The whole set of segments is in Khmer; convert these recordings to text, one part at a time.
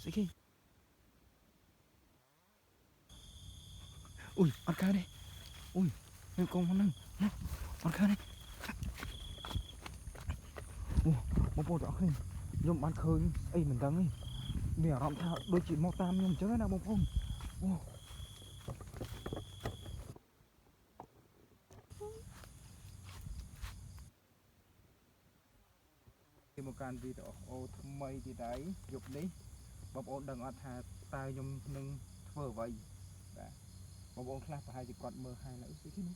ស្អីគេអ៊ុយអត់កើតទេអ៊ុយមានកងហ្នឹងអត់កើតទេអូបងប្អូនទាំងអស់គ្នាខ្ញុំបានឃើញស្អីមិនដឹងទេមានអារម្មណ៍ថាដូចជាមកតាមខ្ញុំអញ្ចឹងណាបងប្អូនអូគេមកកាន់វីដេអូថ្មីទៀតហើយយប់នេះបងប្អូនដឹងអត់ថាតើខ្ញុំនឹងធ្វើអ្វីបាទបងប្អូនខ្លះប្រហែលជាគាត់មើលហើយឡើយស្អីគេនោះ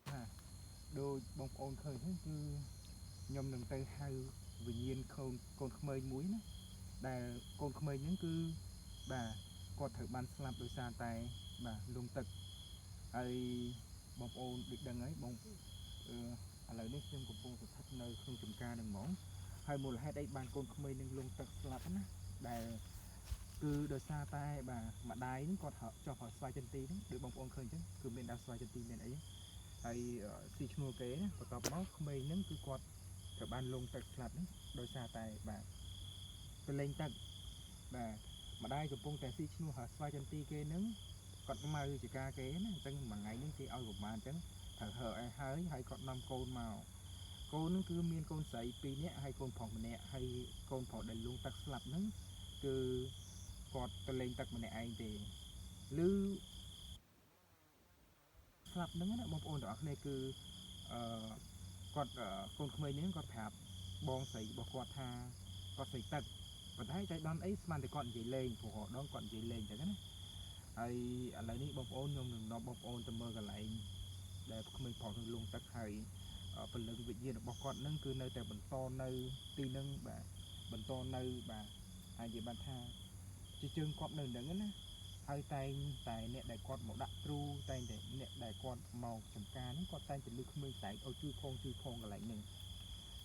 ថាដូចបងប្អូនឃើញហ្នឹងគឺខ្ញុំនឹងទៅហៅវិញ្ញាណកូនក្មេងមួយណាដែលកូនក្មេងហ្នឹងគឺបាទគាត់ត្រូវបានស្លាប់ដោយសារតែបាទលង់ទឹកហើយបងប្អូនដូចដឹងហើយបងឥឡូវនេះខ្ញុំកំពុងស្ថិតនៅក្នុងចំការនឹងហ្មងហើយមូលហេតុអីបានកូនក្មេងនឹងលង់ទឹកស្លាប់ណាដែលគឺដោយសារតែបាទម្ដាយហ្នឹងគាត់ចុះឲ្យស្វាយចន្ទីហ្នឹងដូចបងប្អូនឃើញអញ្ចឹងគឺមានដាក់ស្វាយចន្ទីមានអីហើយស៊ីឈ្នួលគេណាបន្ទាប់មកក្មេងហ្នឹងគឺគាត់ត្រូវបានលង់ទឹកស្លាប់ហ្នឹងដោយសារតែបាទទៅលេងទឹកបាទម្ដាយកំពុងតែស៊ីឈ្នួលហើយស្វាយចន្ទីគេហ្នឹងគាត់ខ្មៅជាការគេណាអញ្ចឹងមួយថ្ងៃហ្នឹងគេឲ្យប្រមាណអញ្ចឹងត្រូវហើឲ្យហើយគាត់នាំកូនមកកូនហ្នឹងគឺមានកូនស្រី2នាក់ហើយកូនប្រុសម្នាក់ហើយកូនប្រុសដែលលង់ទឹកស្លាប់ហ្នឹងគឺគាត់ទៅលេងទឹកម្នាក់ឯងទេឬស្លាប់ហ្នឹងណាបងប្អូនទាំងអស់គ្នាគឺអឺគាត់កូនក្មេងហ្នឹងគាត់ប្រាប់បងស្រីរបស់គាត់ថាគាត់ស្រីទឹកប៉ុន្តែចៃដន្យអីស្មានតែគាត់និយាយលេងព្រោះដងគាត់និយាយលេងអញ្ចឹងណាហើយឥឡូវនេះបងប្អូនខ្ញុំនឹងនាំបងប្អូនទៅមើលកន្លែងដែលក្មេងប្រុសនឹងលង់ទឹកហើយពលឹងវិញ្ញាណរបស់គាត់នឹងគឺនៅតែបន្តនៅទីនឹងបាទបន្តនៅបាទហើយនិយាយបានថាជាជើងគាត់នៅនឹងណាហើយតែងតែអ្នកដែលគាត់មកដាក់ទ្រូតែងតែអ្នកដែលគាត់មកចំការហ្នឹងគាត់តែងតែលើក្មេងតែងឲ្យជួយផងកន្លែងហ្នឹង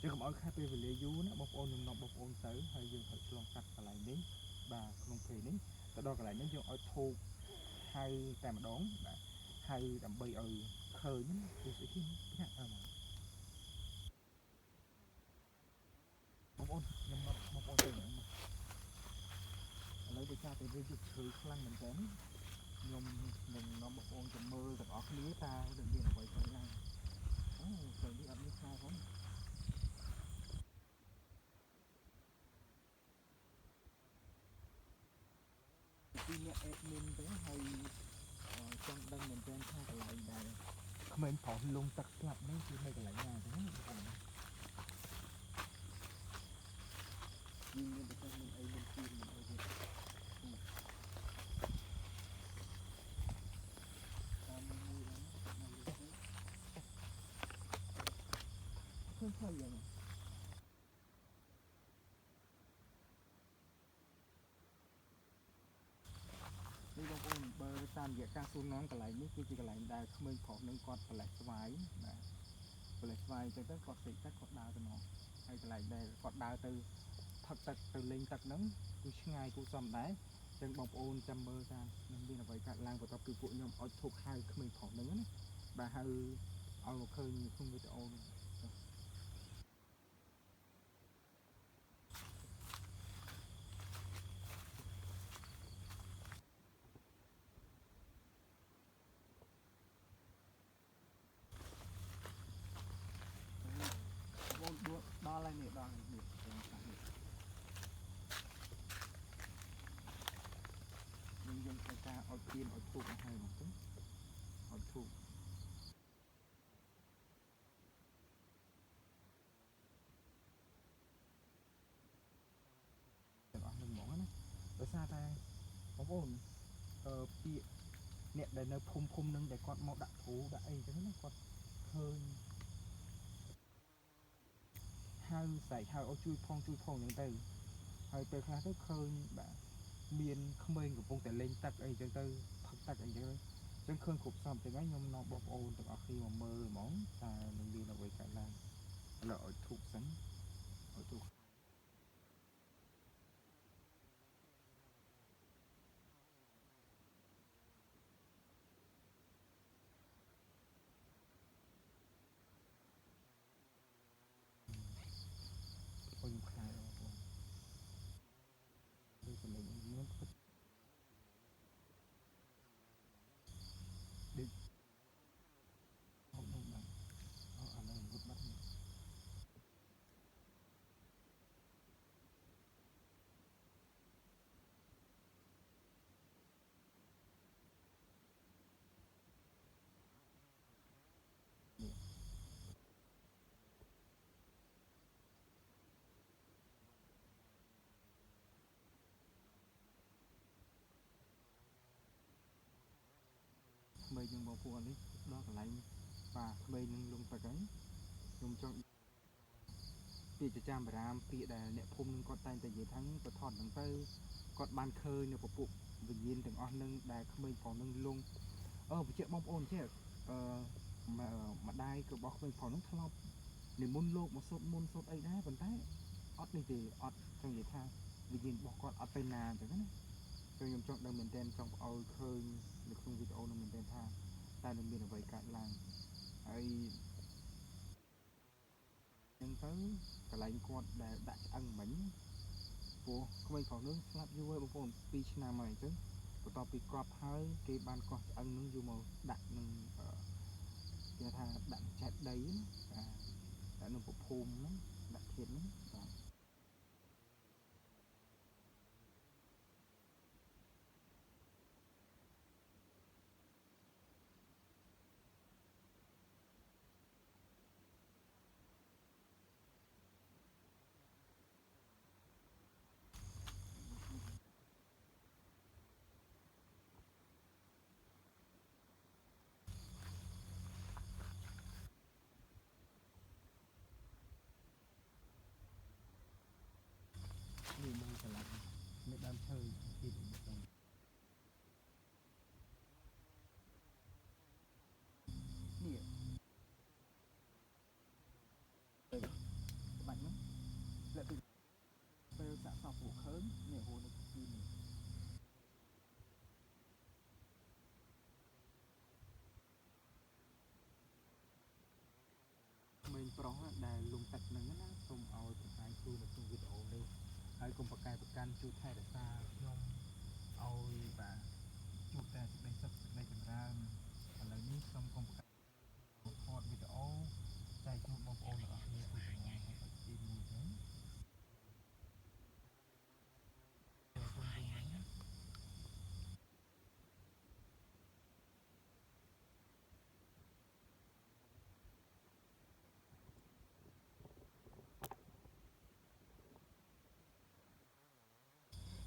ចឹងកុំឲ្យខាតពេលវេលាយូរណាបងប្អូនខ្ញុំនាំបងប្អូនទៅហើយយើងត្រូវឆ្លងកាត់កន្លែងនេះបាទក្នុងពេលនេះទៅដល់កន្លែងនេះយើងឲ្យធូបហៅតែម្ដងបាទហៅដើម្បីឲ្យឃើញគឺស្អីគេណាបងប្អូនខ្ញុំនាំបងប្អូនទៅហ្នឹងឥឡូវដោយសារតែវាយុទ្ធជ្រៅខ្លាំងមែនតើខ្ញុំនឹងនាំបងប្អូនទៅមើលទាំងអស់គ្នាតើនឹងមានអ្វីទៅឡើងអូព្រៃនេះអត់មានខ្សែផងពីអ្នកអេដមីនទៅហើយចង់ដឹងមែនតើថាកន្លែងដែលក្មេងប្រុសលងទឹកស្លាប់នេះគឺនៅកន្លែងណាចឹងណាបងមានតែតែមានអីមានទីមានអីទៀតតាមមួយហ្នឹងមកលើទៅឃើញខ្លីយ៉ាងនេះបងប្អូនបើតាមរយៈការសួរនាំកន្លែងនេះគឺជាកន្លែងដែលក្មេងប្រុសនឹងគាត់ប្រឡេះស្វាយបាទប្រឡេះស្វាយអញ្ចឹងទៅគាត់សេកទឹកគាត់ដើរទៅនោះហើយកន្លែងដែលគាត់ដើរទៅផឹកទឹកទៅលេងទឹកហ្នឹងគឺឆ្ងាយគួរសមដែរចឹងបងប្អូនចាំមើលថានឹងមានអ្វីកើតឡើងបន្ទាប់ពីពួកខ្ញុំអុជធូបហៅក្មេងប្រុសហ្នឹងណាបាទហៅឲ្យមកឃើញក្នុងវីដេអូនេះបងដល់ហើយនេះដល់នេះយើងត្រូវការអុជទៀនអុជធូបមកហើយបងប្អូនអុជធូបទាំងអស់នឹងហ្មងណាដោយសារតែបងប្អូនពាក្យអ្នកដែលនៅភូមិហ្នឹងដែលគាត់មកដាក់គ្រូដាក់អីអញ្ចឹងណាគាត់ឃើញហៅស្រែកហៅឲ្យជួយផងអញ្ចឹងទៅហើយពេលខ្លះទៅឃើញបាទមានក្មេងកំពុងតែលេងទឹកអីអញ្ចឹងទៅផឹកទឹកអីអញ្ចឹងអញ្ចឹងឃើញគ្រប់សពទាំងហ្នឹងខ្ញុំនាំបងប្អូនទាំងអស់គ្នាមកមើលហ្មងតើនឹងមានអ្វីកើតឡើងឥឡូវឲ្យធូបសិនឲ្យធូប ក្មេងនឹងបងប្អូននេះដល់កន្លែងបាទក្មេងនឹងលងទឹកហើយខ្ញុំចង់ពាក្យចចាមបារាមពាក្យដែលអ្នកភូមិនឹងគាត់តែងតែនិយាយថាទៅថតហ្នឹងទៅគាត់បានឃើញនៅពពួកវិញ្ញាណទាំងអស់នឹងដែលក្មេងផងនឹងលងបញ្ជាក់បងប្អូនចេះម្ដាយរបស់ក្មេងផងនឹងធ្លាប់និមន្តលោកមកសូត្រមន្តសូត្រអីដែរប៉ុន្តែអត់នេះទេអត់ចង់និយាយថាវិញ្ញាណរបស់គាត់អត់ទៅណាអញ្ចឹងណាខ្ញុំចង់ដឹងមែនទែនចង់ឲ្យឃើញនៅក្នុងវីដេអូនោះមែនទែនថាតើនឹងមានអ្វីកើតឡើងហើយអញ្ចឹងទៅកន្លែងគាត់ដែលដាក់ឆ្អឹងមិញព្រោះក្មេងផងនោះស្លាប់យូរហើយបងប្អូន2ឆ្នាំហើយអញ្ចឹងបន្ទាប់ពីកប់ហើយគេបានកោះឆ្អឹងនឹងយកមកដាក់នឹងគេថាដាក់ចែកដីណាដាក់នឹងភូមិហ្នឹងដាក់ធាតុហ្នឹងបាទនេះមើលឆ្លាតនៅដើមឈើទីបងប្អូននេះបាច់ហ្នឹងលើកពីពេលសាក់សពពួកឃើញនេះហូរនៅទីនេះក្មេងប្រុសដែលលងទឹកហ្នឹងណាសូមឲ្យបង្ហាញខ្លួននៅក្នុងវីដេអូនេះហើយកុំប្រកែកប្រកាន់ជួយថែរក្សាខ្ញុំឲ្យបាទជួបតែសេចក្តីសុខសេចក្តីចម្រើនឥឡូវនេះសូមកុំប្រកែកថតវីដេអូចែកជូនបងប្អូនទាំងអស់គ្នាពីចម្ងាយហើយទីមួយទៅ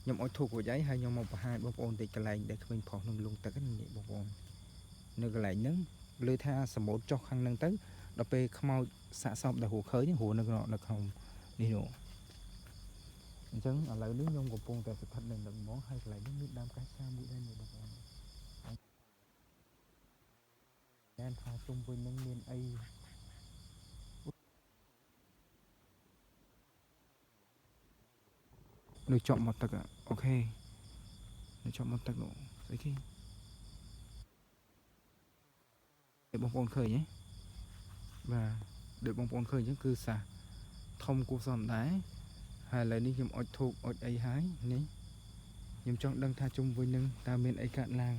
ខ្ញុំអត់ធូបរួចហើយខ្ញុំមកបង្ហាញបងប្អូនទីកន្លែងដែលគ្មានផុសនឹងលងទឹកនេះបងប្អូននៅកន្លែងហ្នឹងលើថាសមុទ្រចុះខាងហ្នឹងទៅដល់ពេលខ្មោចសាកសពដែលហួរឃើញហួរនៅក្នុងនេះនោះអញ្ចឹងឥឡូវនេះខ្ញុំកំពុងតែស្ថិតនៅនឹងហ្មងហើយកន្លែងនេះមានដើមកាសាមួយដែរនេះបងប្អូនតែថាជុំវិញនឹងមានអីនៅជាប់មកទឹកអូខេនៅជាប់មកទឹកនោះស្អីគេបងប្អូនឃើញទេបាទដូចបងប្អូនឃើញអញ្ចឹងគឺសាសធំគួរសមដែរហើយឥឡូវនេះខ្ញុំអុជធូបអុជអីហើយនេះខ្ញុំចង់ដឹងថាជុំវិញនឹងតើមានអីកើតឡើង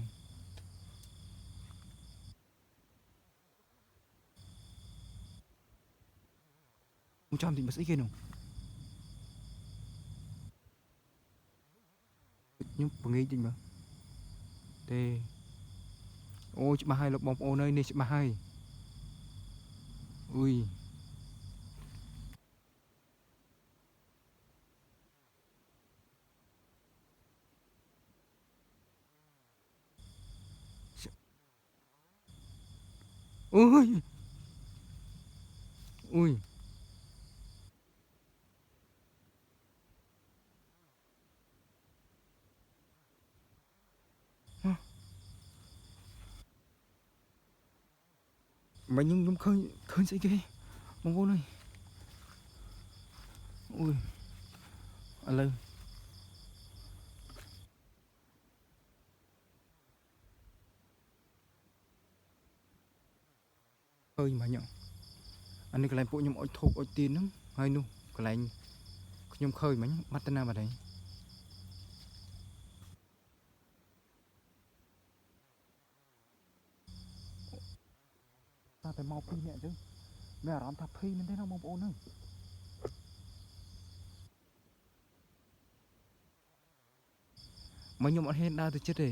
ខ្ញុំចាំតិចមកស្អីគេនោះខ្ញុំពងីតិចមកទេអូច្បាស់ហើយលោកបងប្អូនអើយនេះច្បាស់ហើយអ៊ុយអ៊ុយអ៊ុយមិនខ្ញុំឃើញស្អីគេបងប្អូនអើយអ៊ុយឥឡូវឃើញបាញ់អានេះកន្លែងពួកខ្ញុំអុជធូបអុជទៀនហ្នឹងហើយនោះកន្លែងខ្ញុំឃើញមិញបាត់ទៅណាបាត់ហើយតែមកពីអ្នកអញ្ចឹងមានអារម្មណ៍ថាភ័យមែនទេណាបងប្អូនហ្នឹងមកខ្ញុំអត់ហ៊ានដើរទៅជិតទេ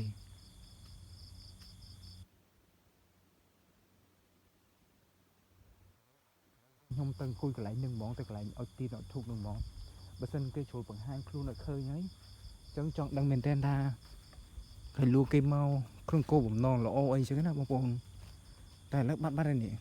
ខ្ញុំទៅអង្គុយកន្លែងនឹងហ្មងទៅកន្លែងអុជទៀនអុជធូបនឹងហ្មងបើសិនគេចូលបង្ហាញខ្លួនឲ្យឃើញហើយអញ្ចឹងចង់ដឹងមែនទែនថា ហើយលូគេមកក្នុងគោលបំណងល្អអីចឹងណាបងប្អូនតែឥឡូវបាត់ហើយនេះ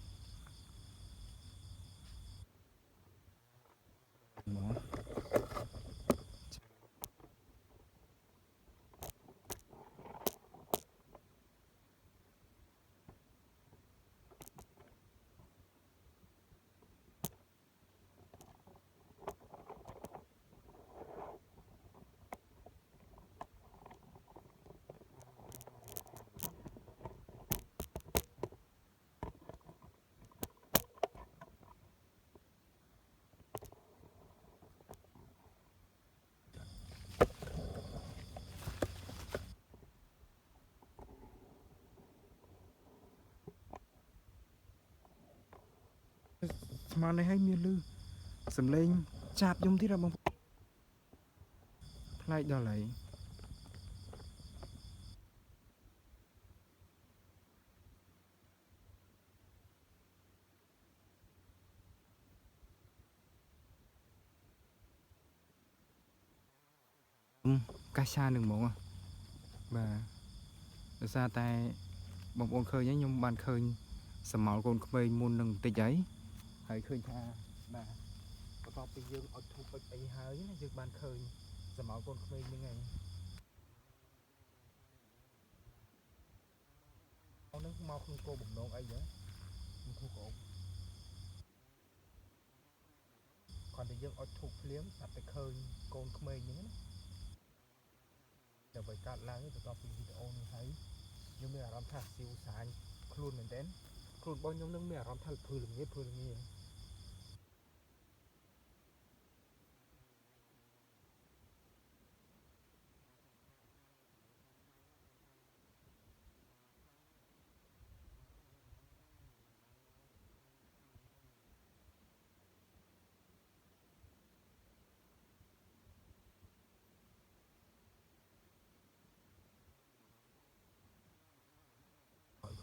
ស្មាននេះឲ្យមានលឺសំឡេងចាប់យំទៀតបងប្អូនផ្លែកដល់ហើយកាសឆានឹងហ្មងបាទដោយសារតែបងប្អូនឃើញខ្ញុំបានឃើញសមោលកូនក្មេងមុននឹងបន្តិចហើយឃើញថាបាទបន្ទាប់ពីយើងអុជធូបអុជអីហើយណាយើងបានឃើញសមោលកូនក្មេងហ្នឹងហើយអស់នឹងមកក្នុងគោលបំណងអីចឹងខ្ញុំធូបក៏គាត់តែយើងអុជធូបភ្លាមស្រាប់តែឃើញកូនក្មេងហ្នឹងណាតែបើកាត់ឡើងបន្ទាប់ពីវីដេអូនេះហើយខ្ញុំមានអារម្មណ៍ថាស៊ីវសាញខ្លួនមែនទែនខ្លួនរបស់ខ្ញុំនឹងមានអារម្មណ៍ថាព្រឺល្ងាច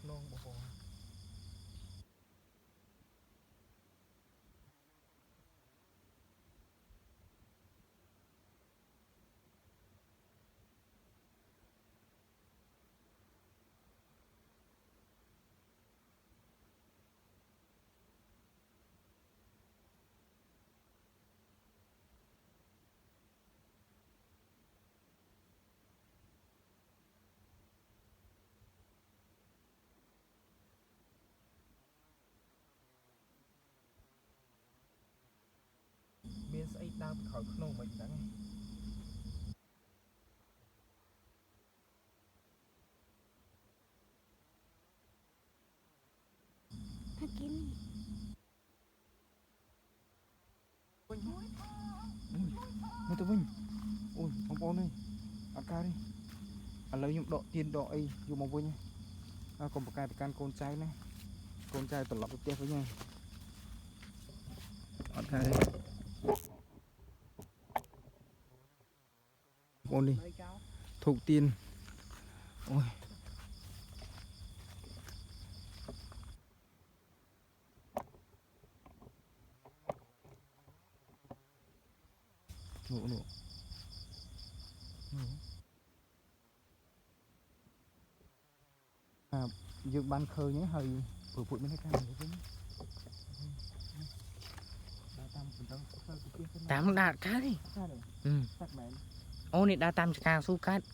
ក្នុងបងប្អូនមានស្អីដើរពីក្រោយក្នុងមិនដឹងថាគិនវិញមួយទៅវិញអូយបងប្អូននេះអត់កើតទេឥឡូវខ្ញុំដកទៀនដកអីយកមកវិញកុំប្រកែប្រកាន់កូនចៅណាកូនចៅត្រឡប់ទៅផ្ទះវិញហើយអត់កើតទេបងនេះធូបទៀនអូយនោះយើងបានឃើញហើយព្រោះពួកមានការនេះវិញតាមបណ្ដឹងទៅតាមដាក់កាទេសាក់មែនអូនេះដាក់តាមចកាស៊ូកាត់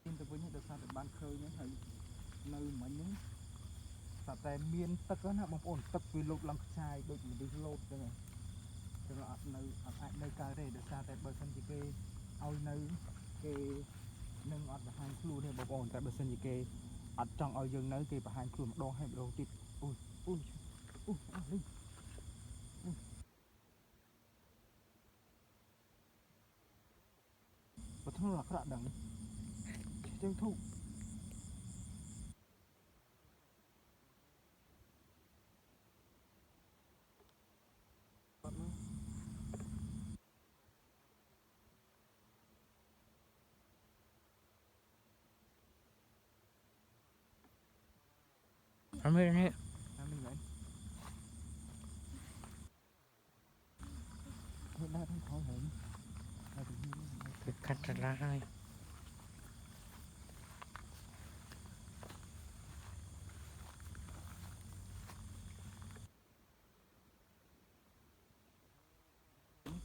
មានទៅវិញដោយសារតែបានឃើញហើយនៅមិញហ្នឹងតែតែមានទឹកណាបងប្អូនទឹកវាលោតឡើងខ្ចាយដូចមនុស្សលោតចឹងចឹងអត់នៅអត់អាចនៅកើតទេដោយសារតែបើសិនជាគេឲ្យនៅគេនឹងអត់បង្ហាញខ្លួនទេបងប្អូនតែបើសិនជាគេអត់ចង់ឲ្យយើងនៅគេបង្ហាញខ្លួនម្ដងហើយម្ដងទៀតអូយអូយអូយអស់លីបើធ្ងន់អាក្រក់ដឹងចឹងធូបបាត់មក អត់មាននេះ Sao mình vậy? ធ្វើដែរទៅខោហែងហើយទៅនេះ គឺកាត់រឡាហើយ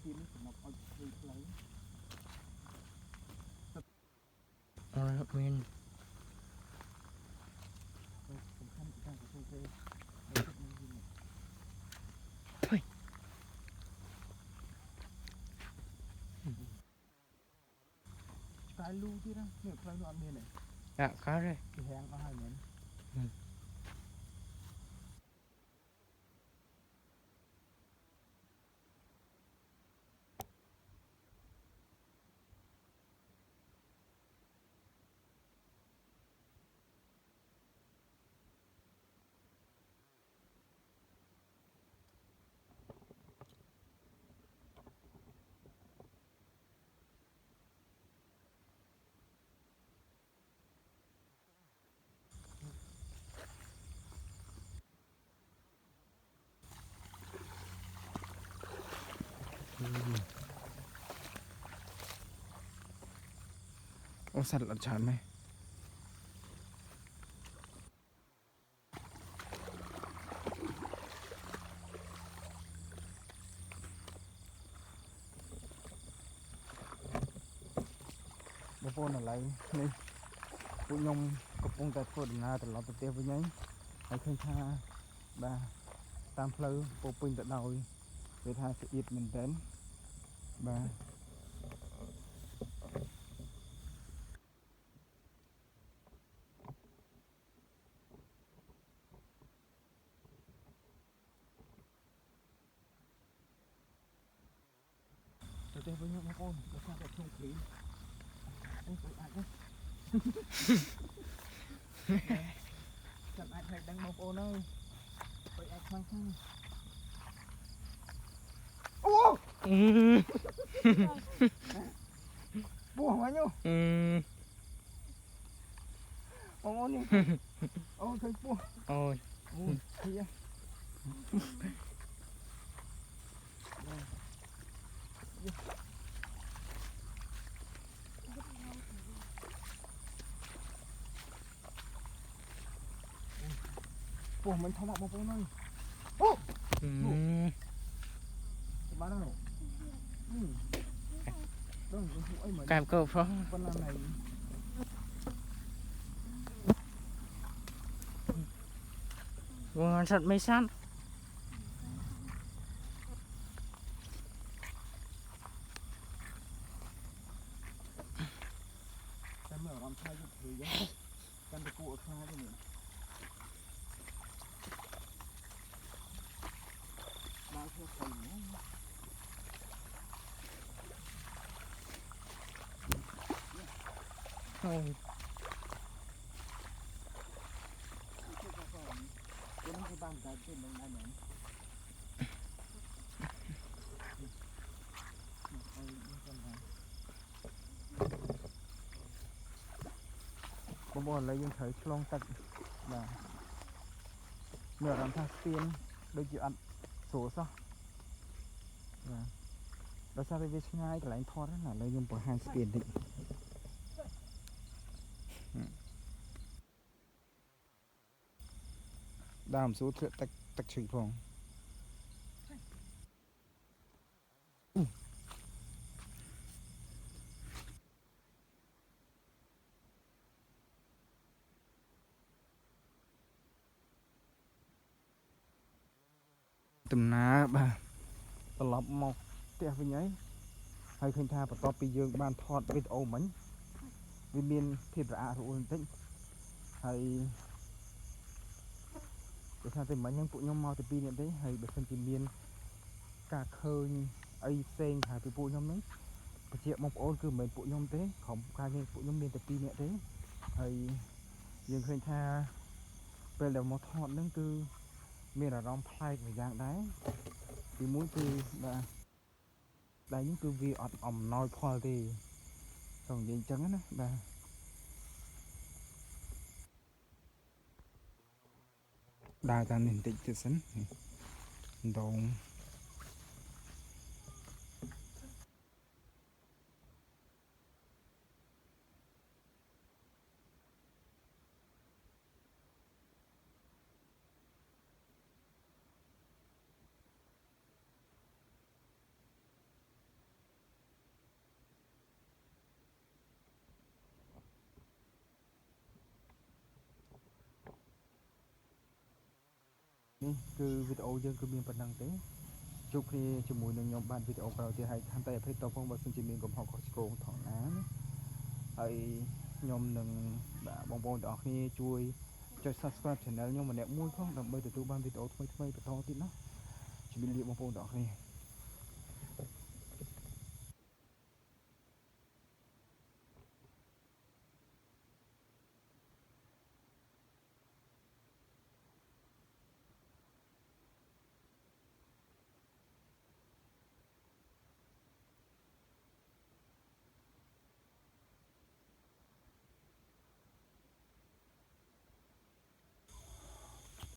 ទីនេះសម្រាប់ឲ្យធ្វើផ្លូវ អរមាន សំខាន់គឺការទទួលទេឆ្កែលូទៀតណានេះផ្លូវនោះអត់មានទេ ដាក់កាត់ទេ ពីហាងអស់ហើយមែន អូសត្វល្អិតច្រើនមែន បងប្អូនឥឡូវនេះពួកខ្ញុំកំពុងតែធ្វើដំណើរត្រឡប់ទៅផ្ទះវិញហើយឃើញថាបាទតាមផ្លូវពោពេញទៅដោយគេថាស្អៀតមែនទែនបាទ ទៅទេវិញបងប្អូនក៏ថាតែក្នុងគ្រីអូយអាចទេចាំអាចឲ្យដឹងបងប្អូនអើយទៅអាចខ្លាំងខ្លាំងអូ អឺ ពោះមកញូ អឺ បងប្អូននេះអូឃើញពោះ អូយ អូឃើញពោះមិនធំបងប្អូនអើយអូ អឺ បានហើយដឹងអីមក កាប់កោផង ប៉ុណ្ណាណៃ វងសត្វមិនសាន់ តែមើលអារម្មណ៍ថាយកព្រឺយ៉ាងកាន់តែគួរឲ្យខ្លាចទេនេះដល់ធ្វើព្រៃហ្មង អូយ tôi nó cái băng cái trên mình đây nèបងប្អូនឥឡូវយើងត្រូវឆ្លងទឹកបាទមានអារម្មណ៍ថាស្ពានដូចជាអត់ស្រួលសោះបាទដោយសារតែវាឆ្ងាយកន្លែងថតណាឥឡូវខ្ញុំបង្ហាញស្ពានតិចដើមស្រួលធ្លាក់ទឹកឈឹងផងដំណើរបាទត្រឡប់មកផ្ទះវិញហើយឃើញថាបន្ទាប់ពីយើងបានថតវីដេអូមិញវាមានភាពរអាក់រអួលបន្តិចហើយដោយសារតែមិញហ្នឹងពួកខ្ញុំមកតែ2នាក់ទេហើយបើសិនជាមានការឃើញអីផ្សេងហើយពីពួកខ្ញុំហ្នឹងបញ្ជាក់បងប្អូនគឺមិនមែនពួកខ្ញុំទេក្រុមការងារពួកខ្ញុំមានតែ2នាក់ទេហើយយើងឃើញថាពេលដែលមកថតហ្នឹងគឺមានអារម្មណ៍ប្លែកមួយយ៉ាងដែរទីមួយគឺបាទដៃនេះគឺវាអត់អំណោយផលទេต้องនិយាយអញ្ចឹងណាបាទដើរតាមនេះបន្តិចទៀតសិនដង នេះគឺវីដេអូយើងគឺមានប៉ុណ្ណឹងទេជួបគ្នាជាមួយនឹងខ្ញុំបានវីដេអូក្រោយទៀតហើយខាងតែអភ័យតបផងបើសិនជាមានកំហុសខុសឆ្គងថងណាណាហើយខ្ញុំនឹងបាទបងប្អូនទាំងអស់គ្នាជួយចុច Subscribe Channel ខ្ញុំម្នាក់មួយផងដើម្បីទទួលបានវីដេអូថ្មីៗបន្តទៀតណាជម្រាបលាបងប្អូនទាំងអស់គ្នា